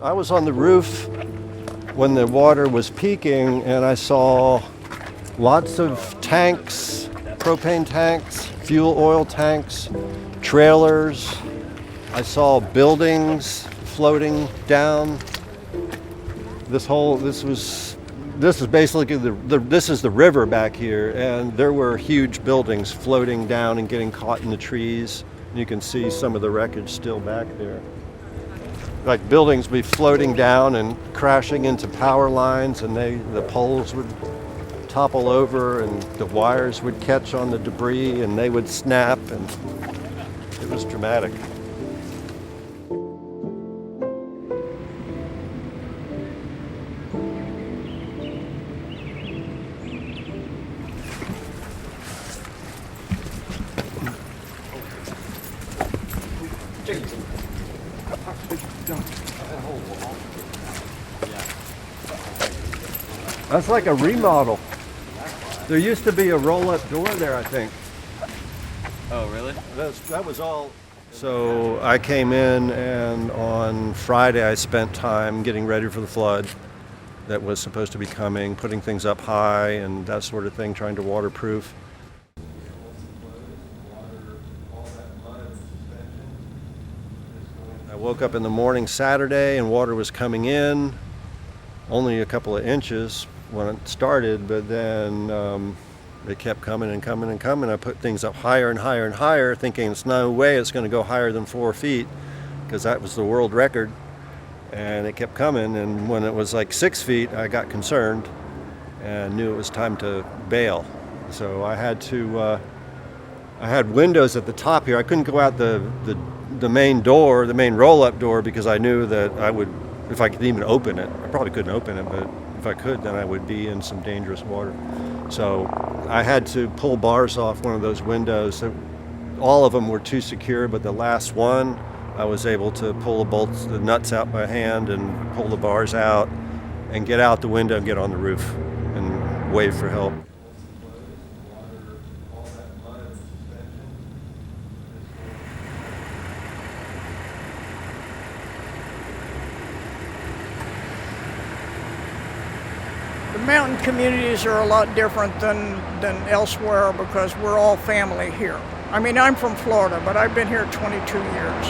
I was on the roof when the water was peaking, and I saw lots of tanks, propane tanks, fuel oil tanks, trailers. I saw buildings floating down. This is basically this is the river back here, and there were huge buildings floating down and getting caught in the trees. You can see some of the wreckage still back there. Like buildings be floating down and crashing into power lines, and the poles would topple over, and the wires would catch on the debris, and they would snap, and it was dramatic. That's like a remodel. There used to be a roll-up door there, I think. Oh, really? That was all. So I came in, and on Friday I spent time getting ready for the flood that was supposed to be coming, putting things up high and that sort of thing, trying to waterproof. I woke up in the morning Saturday and water was coming in, only a couple of inches when it started, but then it kept coming and coming and coming. I put things up higher and higher and higher, thinking it's no way it's going to go higher than 4 feet, because that was the world record. And it kept coming, and when it was like 6 feet, I got concerned and knew it was time to bail. So I had to. I had windows at the top here. I couldn't go out the main door, the main roll-up door, because I knew that I would, if I could even open it. I probably couldn't open it, but if I could, then I would be in some dangerous water. So I had to pull bars off one of those windows. All of them were too secure, but the last one, I was able to pull the nuts out by hand and pull the bars out and get out the window and get on the roof and wave for help. Mountain communities are a lot different than elsewhere because we're all family here. I mean, I'm from Florida, but I've been here 22 years.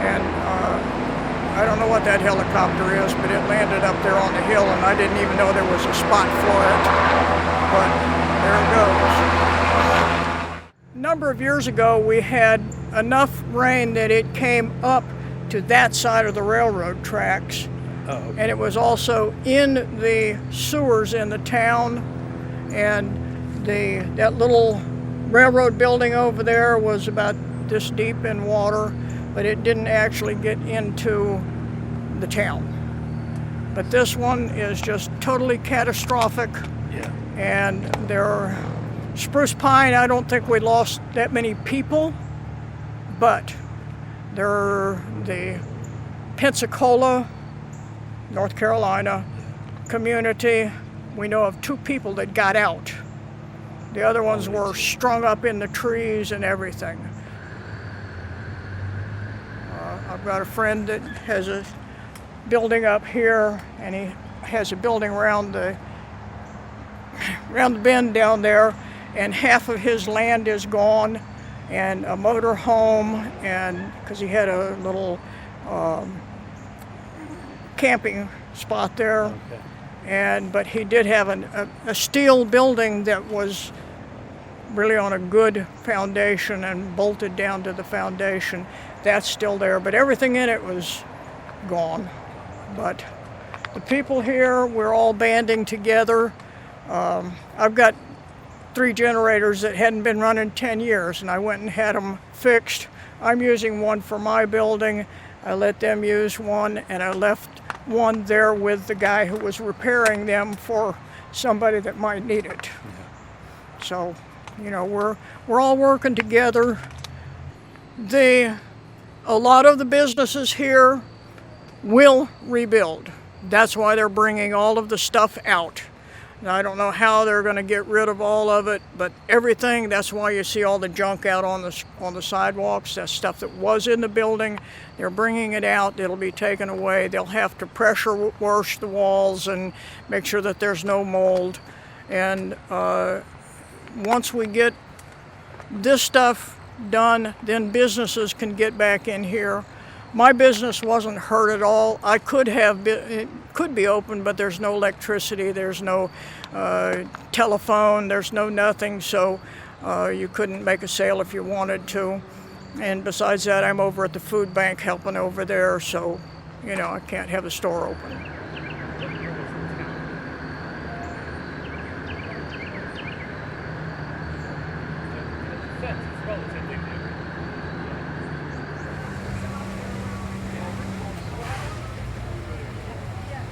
And I don't know what that helicopter is, but it landed up there on the hill, and I didn't even know there was a spot for it. But there it goes. A number of years ago, we had enough rain that it came up to that side of the railroad tracks. Oh, okay. And it was also in the sewers in the town, and that little railroad building over there was about this deep in water, but it didn't actually get into the town. But this one is just totally catastrophic. Yeah. And Spruce Pine, I don't think we lost that many people, but the Pensacola, North Carolina community, we know of 2 people that got out. The other ones were strung up in the trees and everything. I've got a friend that has a building up here, and he has a building around the bend down there, and half of his land is gone, and a motor home, and because he had a little camping spot there. Okay. But he did have a steel building that was really on a good foundation and bolted down to the foundation. That's still there, but everything in it was gone. But the people here, we're all banding together. I've got 3 generators that hadn't been running 10 years, and I went and had them fixed. I'm using one for my building. I let them use one, and I left one there with the guy who was repairing them for somebody that might need it. Yeah. So, we're all working together. A lot of the businesses here will rebuild. That's why they're bringing all of the stuff out. Now, I don't know how they're going to get rid of all of it, but everything, that's why you see all the junk out on the sidewalks. That's stuff that was in the building. They're bringing it out. It'll be taken away. They'll have to pressure wash the walls and make sure that there's no mold. And once we get this stuff done, then businesses can get back in here. My business wasn't hurt at all. I could have been, it could be open, but there's no electricity, there's no telephone, there's no nothing, so you couldn't make a sale if you wanted to. And besides that, I'm over at the food bank helping over there, so, you know, I can't have the store open.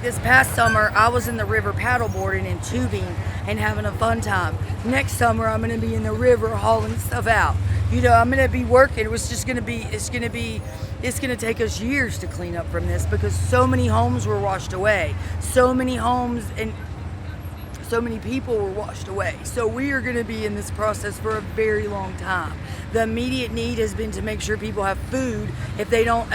This past summer, I was in the river paddleboarding and tubing and having a fun time. Next summer, I'm going to be in the river hauling stuff out. You know, I'm going to be working. It's going to take us years to clean up from this because so many homes were washed away. So many homes and so many people were washed away. So we are going to be in this process for a very long time. The immediate need has been to make sure people have food. If they don't,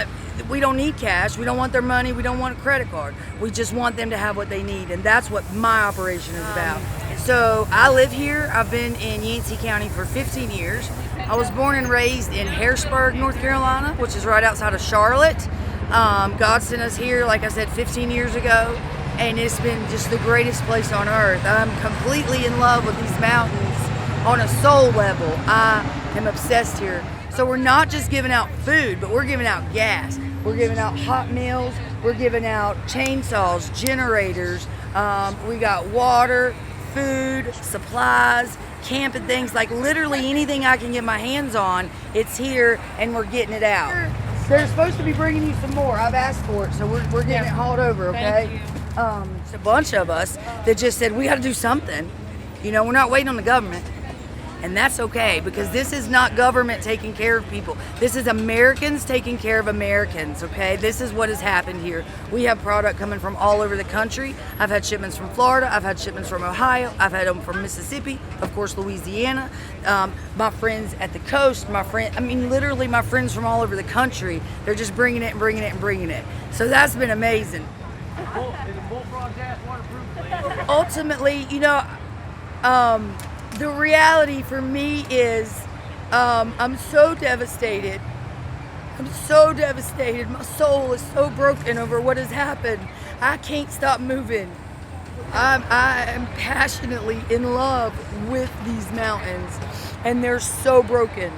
we don't need cash. We don't want their money. We don't want a credit card. We just want them to have what they need. And that's what my operation is about. So I live here. I've been in Yancey County for 15 years. I was born and raised in Harrisburg, North Carolina, which is right outside of Charlotte. God sent us here, like I said, 15 years ago. And it's been just the greatest place on earth. I'm completely in love with these mountains on a soul level. I am obsessed here. So we're not just giving out food, but we're giving out gas. We're giving out hot meals. We're giving out chainsaws, generators. We got water, food, supplies, camping things, like literally anything I can get my hands on, it's here and we're getting it out. They're supposed to be bringing you some more. I've asked for it, so we're getting it hauled over, okay? It's a bunch of us that just said, we got to do something. You know, we're not waiting on the government. And that's okay, because this is not government taking care of people. This is Americans taking care of Americans, okay? This is what has happened here. We have product coming from all over the country. I've had shipments from Florida. I've had shipments from Ohio. I've had them from Mississippi, of course, Louisiana. My friends at the coast, literally my friends from all over the country, they're just bringing it and bringing it and bringing it. So that's been amazing. Is a bullfrog gas waterproof? Ultimately, you know, the reality for me is I'm so devastated. I'm so devastated. My soul is so broken over what has happened. I can't stop moving. I am passionately in love with these mountains, and they're so broken,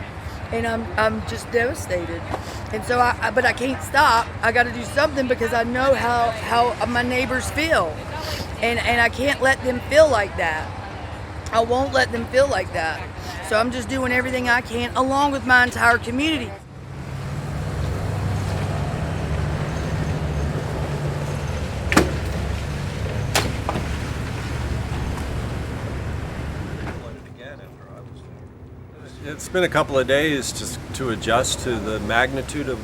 and I'm just devastated. And so but I can't stop. I got to do something, because I know how my neighbors feel, and I can't let them feel like that. I won't let them feel like that. So I'm just doing everything I can, along with my entire community. It's been a couple of days just to adjust to the magnitude of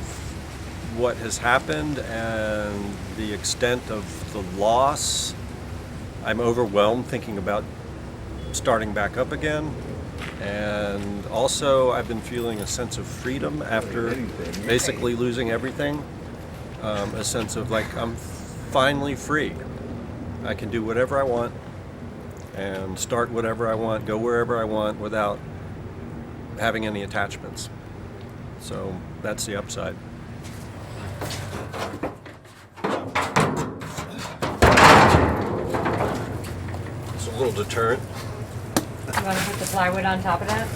what has happened and the extent of the loss. I'm overwhelmed thinking about starting back up again, and also I've been feeling a sense of freedom after basically losing everything. A sense of like I'm finally free. I can do whatever I want and start whatever I want, go wherever I want without having any attachments. So that's the upside. It's a little deterrent. You want to put the plywood on top of that?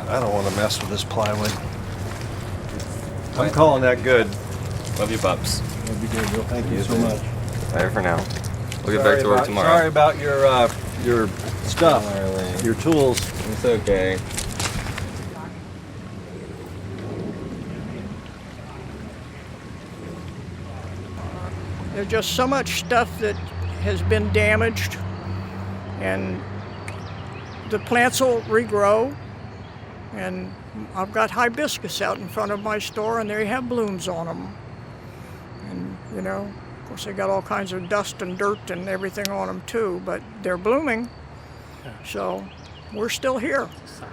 I don't want to mess with this plywood. I'm calling that good. Love you, pups. That'd be good, Bill. Thank you so much. Bye for now. We'll get back to work tomorrow. Sorry about your stuff, Darling. your tools. It's okay. There's just so much stuff that has been damaged, and the plants will regrow. And I've got hibiscus out in front of my store, and they have blooms on them. And, you know, of course, they got all kinds of dust and dirt and everything on them too, but they're blooming. So we're still here. Sign.